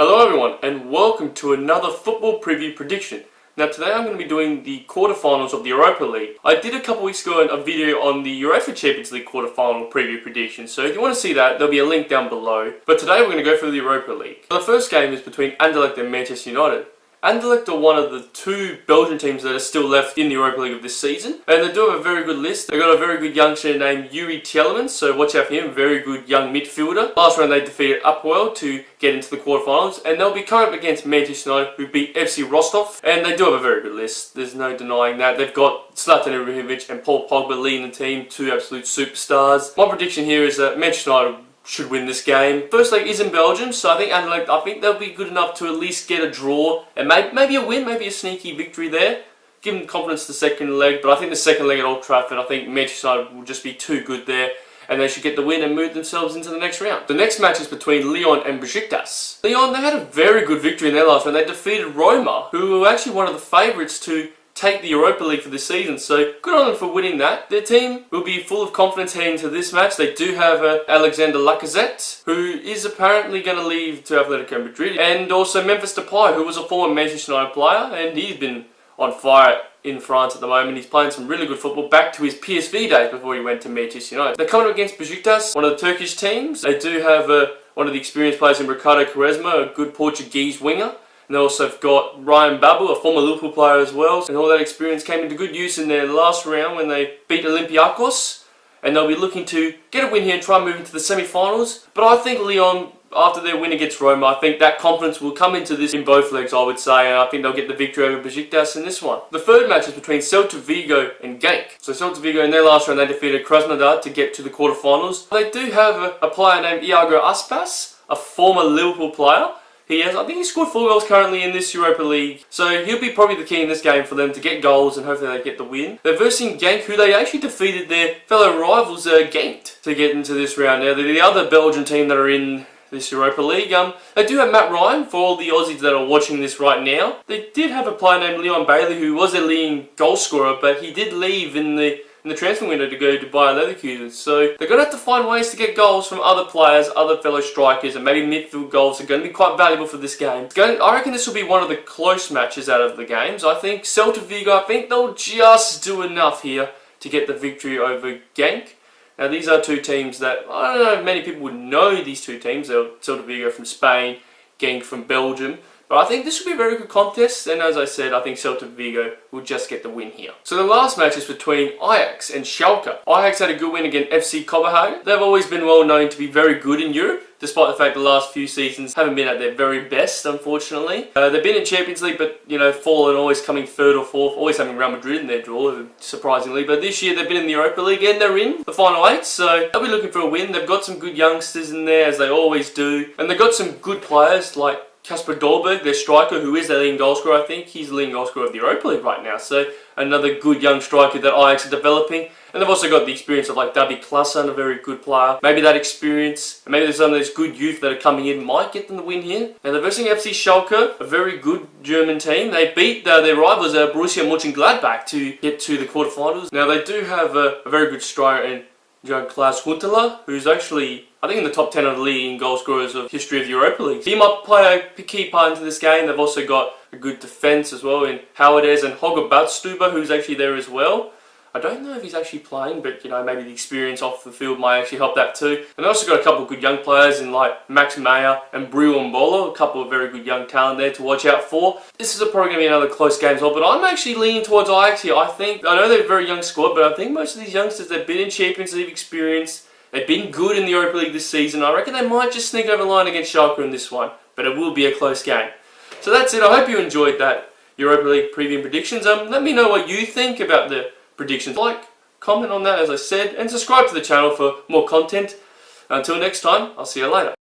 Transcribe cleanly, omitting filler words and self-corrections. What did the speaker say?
Hello everyone and welcome to another football preview prediction. Now today I'm going to be doing the quarterfinals of the Europa League. I did a couple weeks ago a video on the UEFA Champions League quarterfinal preview prediction, so if you want to see that, there'll be a link down below. But today we're going to go through the Europa League. The first game is between Anderlecht and Manchester United. Anderlecht are one of the two Belgian teams that are still left in the Europa League of this season, and they do have a very good list. They've got a very good youngster named Yuri Tielemans, so watch out for him, very good young midfielder. Last round they defeated Upwell to get into the quarterfinals, and they'll be coming up against Manchester United, who beat FC Rostov, and they do have a very good list. There's no denying that. They've got Zlatan Ibrahimovic and Paul Pogba leading the team, two absolute superstars. My prediction here is that Manchester United should win this game. First leg is in Belgium, so I think Anderlecht, they'll be good enough to at least get a draw and maybe a win, maybe a sneaky victory there. Give them confidence the second leg, but I think the second leg at Old Trafford, I think Manchester United will just be too good there, and they should get the win and move themselves into the next round. The next match is between Lyon and Besiktas. Lyon, they had a very good victory in their last round. They defeated Roma, who were actually one of the favourites to take the Europa League for this season, so good on them for winning that. Their team will be full of confidence heading into this match. They do have Alexander Lacazette, who is apparently going to leave to Atletico Madrid, and also Memphis Depay, who was a former Manchester United player, and he's been on fire in France at the moment. He's playing some really good football, back to his PSV days before he went to Manchester United. They're coming up against Besiktas, one of the Turkish teams. They do have one of the experienced players in Ricardo Quaresma, a good Portuguese winger. And they also have got Ryan Babel, a former Liverpool player as well. And all that experience came into good use in their last round when they beat Olympiacos. And they'll be looking to get a win here and try and move into the semi-finals. But I think Lyon, after their win against Roma, I think that confidence will come into this in both legs, I would say. And I think they'll get the victory over Besiktas in this one. The third match is between Celta Vigo and Genk. So Celta Vigo in their last round, they defeated Krasnodar to get to the quarterfinals. They do have a player named Iago Aspas, a former Liverpool player. I think he scored 4 goals currently in this Europa League. So he'll be probably the key in this game for them to get goals and hopefully they get the win. They're versing Genk, who they actually defeated their fellow rivals Gent to get into this round. Now, they're the other Belgian team that are in this Europa League. They do have Matt Ryan, for all the Aussies that are watching this right now. They did have a player named Leon Bailey, who was their leading goal scorer, but he did leave in the transfer window to go to Bayer Leverkusen. So they're going to have to find ways to get goals from other players, other fellow strikers, and maybe midfield goals are going to be quite valuable for this game. I reckon this will be one of the close matches out of the games. I think Celta Vigo, I think they'll just do enough here to get the victory over Genk. Now these are two teams that, I don't know if many people would know these two teams. They're Celta Vigo from Spain, Genk from Belgium. But I think this will be a very good contest, and as I said, I think Celta Vigo will just get the win here. So the last match is between Ajax and Schalke. Ajax had a good win against FC Copenhagen. They've always been well known to be very good in Europe, despite the fact the last few seasons haven't been at their very best, unfortunately. They've been in Champions League, but fallen, always coming third or fourth, always having Real Madrid in their draw, surprisingly. But this year they've been in the Europa League and they're in the final 8, so they'll be looking for a win. They've got some good youngsters in there, as they always do, and they've got some good players like Kasper Dolberg, their striker, who is their leading goal scorer. I think he's the leading goal scorer of the Europa League right now. So another good young striker that Ajax are developing. And they've also got the experience of like David Klaassen, a very good player. Maybe that experience, and maybe there's some of those good youth that are coming in, might get them the win here. Now they're versing FC Schalke, a very good German team. They beat their rivals Borussia Mönchengladbach to get to the quarterfinals. Now they do have a very good striker in Klaus Huntelaar, who's actually, I think, in the top 10 of the leading goal scorers of history of the Europa League. He might play a key part into this game. They've also got a good defence as well in Howardez and Holger Badstuber, who's actually there as well. I don't know if he's actually playing, but maybe the experience off the field might actually help that too. And they've also got a couple of good young players in like Max Meyer and Bru Mbolo, a couple of very good young talent there to watch out for. This is probably going to be another close game as well, but I'm actually leaning towards Ajax here. I know they're a very young squad, but I think most of these youngsters, they've been in Champions League experience. They've been good in the Europa League this season. I reckon they might just sneak over the line against Schalke in this one, but it will be a close game. So that's it. I hope you enjoyed that Europa League preview and predictions. Let me know what you think about the predictions. Comment on that, as I said, and subscribe to the channel for more content. Until next time, I'll see you later.